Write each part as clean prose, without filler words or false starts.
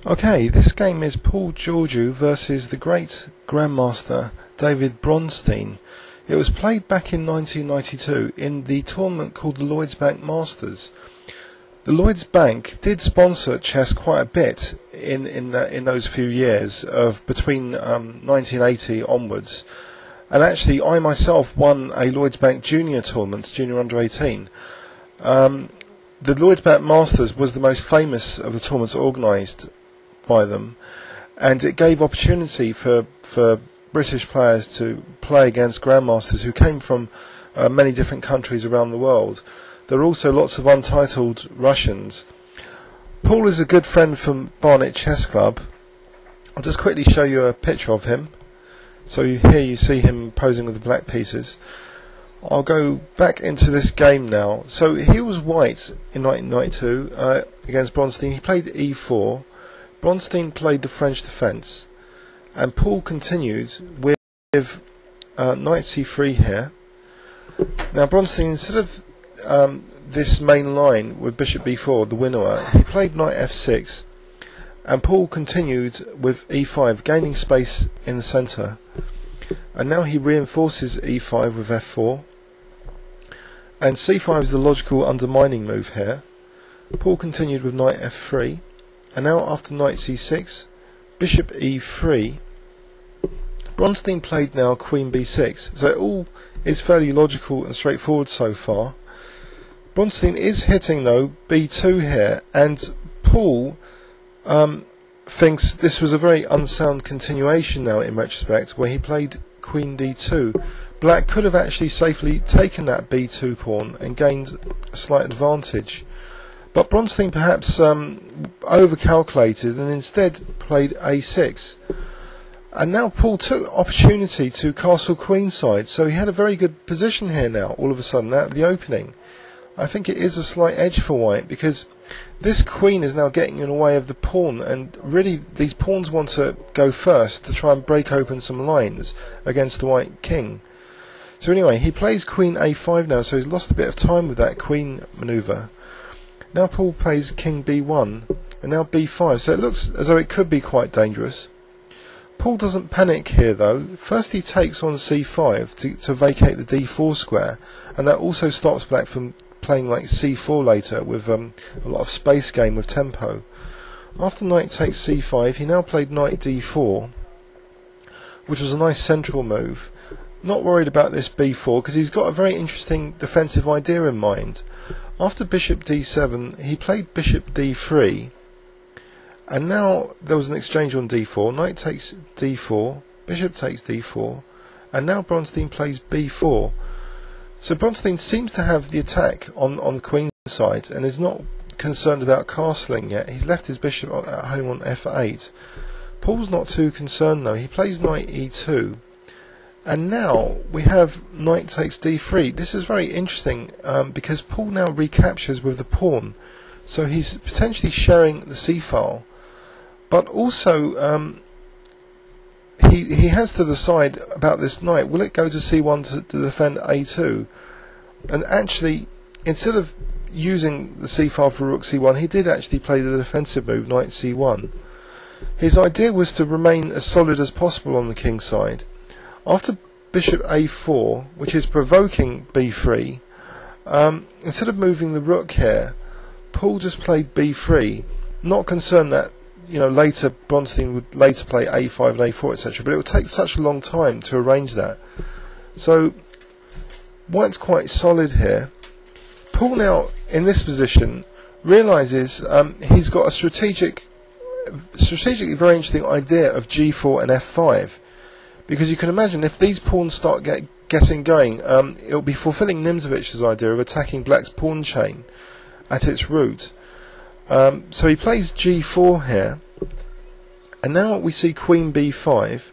Okay, this game is Paul Georghiou versus the great Grandmaster David Bronstein. It was played back in 1992 in the tournament called the Lloyds Bank Masters. The Lloyds Bank did sponsor chess quite a bit in those few years of between 1980 onwards, and actually I myself won a Lloyds Bank Junior tournament, Junior Under 18. The Lloyds Bank Masters was the most famous of the tournaments organised by them, and it gave opportunity for British players to play against grandmasters who came from many different countries around the world. There are also lots of untitled Russians. Paul is a good friend from Barnet Chess Club. I'll just quickly show you a picture of him. So here you see him posing with the black pieces. I'll go back into this game now. So he was white in 1992 against Bronstein. He played e4. Bronstein played the French defence, and Paul continued with knight c3 here. Now Bronstein, instead of this main line with bishop b4, the winner, he played knight f6, and Paul continued with e5, gaining space in the centre. And now he reinforces e5 with f4, and c5 is the logical undermining move here. Paul continued with knight f3. And now after knight c6, bishop e3, Bronstein played now queen b6. So it all is fairly logical and straightforward so far. Bronstein is hitting though b2 here, and Paul thinks this was a very unsound continuation now in retrospect, where he played queen d2. Black could have actually safely taken that b2 pawn and gained a slight advantage. But Bronstein perhaps overcalculated and instead played a6. And now Paul took opportunity to castle queenside, so he had a very good position here now, all of a sudden, at the opening. I think it is a slight edge for white, because this queen is now getting in the way of the pawn, and really these pawns want to go first to try and break open some lines against the white king. So anyway, he plays queen a5 now, so he's lost a bit of time with that queen manoeuvre. Now Paul plays king b1 and now b5, so it looks as though it could be quite dangerous. Paul doesn't panic here though. First he takes on c5 to vacate the d4 square, and that also stops black from playing like c4 later with a lot of space gain with tempo. After knight takes c5, he now played knight d4, which was a nice central move. Not worried about this b4 because he's got a very interesting defensive idea in mind. After bishop d7, he played bishop d3, and now there was an exchange on d4. Knight takes d4, bishop takes d4, and now Bronstein plays b4. So Bronstein seems to have the attack on the queen side and is not concerned about castling yet. He's left his bishop at home on f8. Paul's not too concerned though. He plays knight e2. And now we have knight takes d3. This is very interesting because Paul now recaptures with the pawn, so he's potentially sharing the c-file, but also he has to decide about this knight. Will it go to c1 to defend a2? And actually, instead of using the c-file for rook c1, he did actually play the defensive move knight c1. His idea was to remain as solid as possible on the king side. After bishop a4, which is provoking b3, instead of moving the rook here, Paul just played b3, not concerned that later Bronstein would later play a5 and a4, etc. But it would take such a long time to arrange that. So white's quite solid here. Paul now in this position realizes he's got a strategically very interesting idea of g4 and f5. Because you can imagine if these pawns start getting going, it'll be fulfilling Nimzovich's idea of attacking black's pawn chain at its root. So he plays g4 here, and now we see queen b5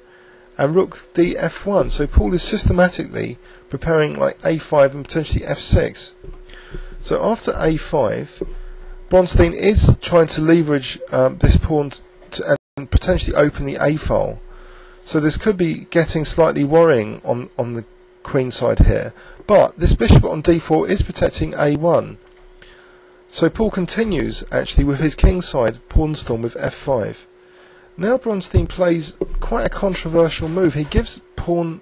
and rook df1. So Paul is systematically preparing like a5 and potentially f6. So after a5, Bronstein is trying to leverage this pawn and potentially open the a file. So this could be getting slightly worrying on the queen side here. But this bishop on d4 is protecting a1. So Paul continues actually with his kingside pawn storm with f5. Now Bronstein plays quite a controversial move. He gives Paul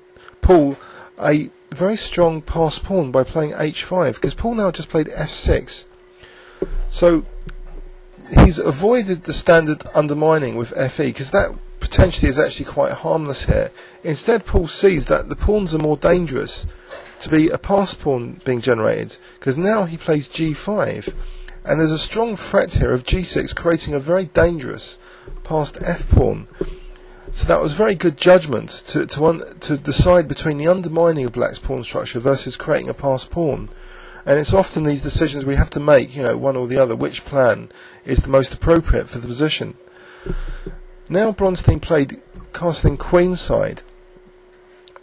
a very strong pass pawn by playing h5, because Paul now just played f6. So he's avoided the standard undermining with fe, because that potentially is actually quite harmless here. Instead, Paul sees that the pawns are more dangerous to be a pass pawn being generated, because now he plays g5, and there's a strong threat here of g6 creating a very dangerous passed f pawn. So that was very good judgment to decide between the undermining of black's pawn structure versus creating a passed pawn. And it's often these decisions we have to make, one or the other, which plan is the most appropriate for the position. Now Bronstein played castling queenside,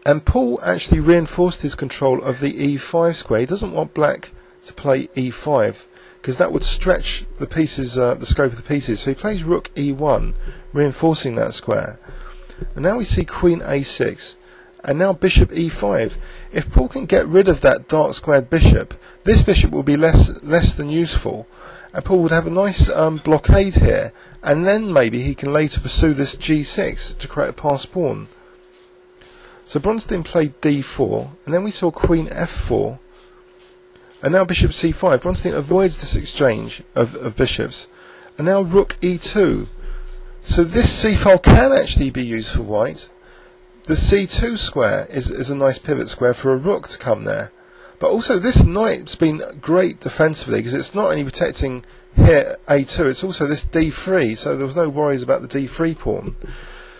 and Paul actually reinforced his control of the e5 square. He doesn't want black to play e5, because that would stretch the pieces, the scope of the pieces. So he plays rook e1, reinforcing that square. And now we see queen a6, and now bishop e5. If Paul can get rid of that dark squared bishop, this bishop will be less than useful, and Paul would have a nice blockade here, and then maybe he can later pursue this g6 to create a passed pawn. So Bronstein played d4, and then we saw queen f4, and now bishop c5. Bronstein avoids this exchange of bishops, and now rook e2. So this c file can actually be used for white. The c2 square is a nice pivot square for a rook to come there. But also this knight's been great defensively, because it's not only protecting here a2, it's also this d3, so there was no worries about the d3 pawn.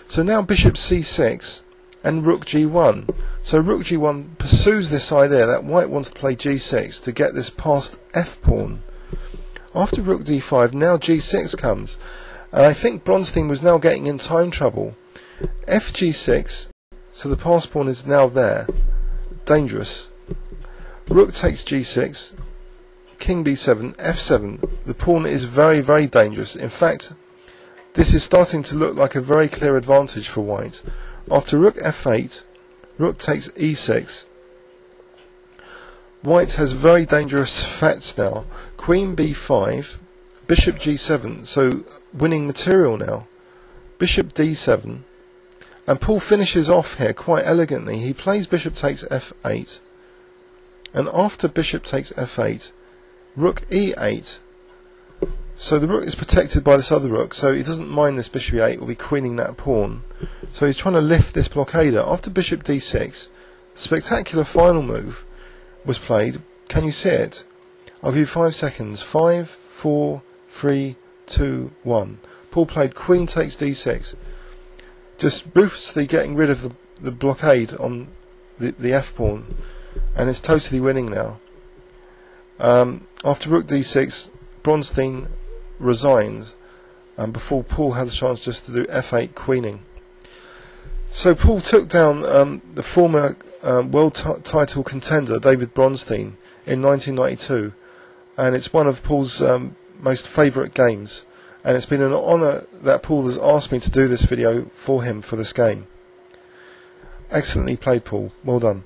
So now bishop c6 and rook g1. So rook g1 pursues this idea that white wants to play g6 to get this passed f pawn. After rook d5, now g6 comes. And I think Bronstein was now getting in time trouble. Fg6, so the pass pawn is now there, dangerous. Rook takes g6, king b7, f7. The pawn is very, very dangerous. In fact, this is starting to look like a very clear advantage for white. After rook f8, rook takes e6. White has very dangerous threats now. Queen b5, bishop g7, so winning material now. Bishop d7, and Paul finishes off here quite elegantly. He plays bishop takes f8, and after bishop takes f8, rook e8. So the rook is protected by this other rook, so he doesn't mind this bishop e8, will be queening that pawn. So he's trying to lift this blockader. After bishop d6, the spectacular final move was played. Can you see it? I'll give you 5 seconds. 5, 4, 3, 2, 1. Paul played queen takes d6, just ruthlessly getting rid of the blockade on the f pawn, and it's totally winning now. After rook d6, Bronstein resigns, before Paul had the chance just to do f8 queening. So Paul took down the former world title contender David Bronstein in 1992, and it's one of Paul's most favourite games, and it's been an honour that Paul has asked me to do this video for him for this game. Excellently played, Paul. Well done.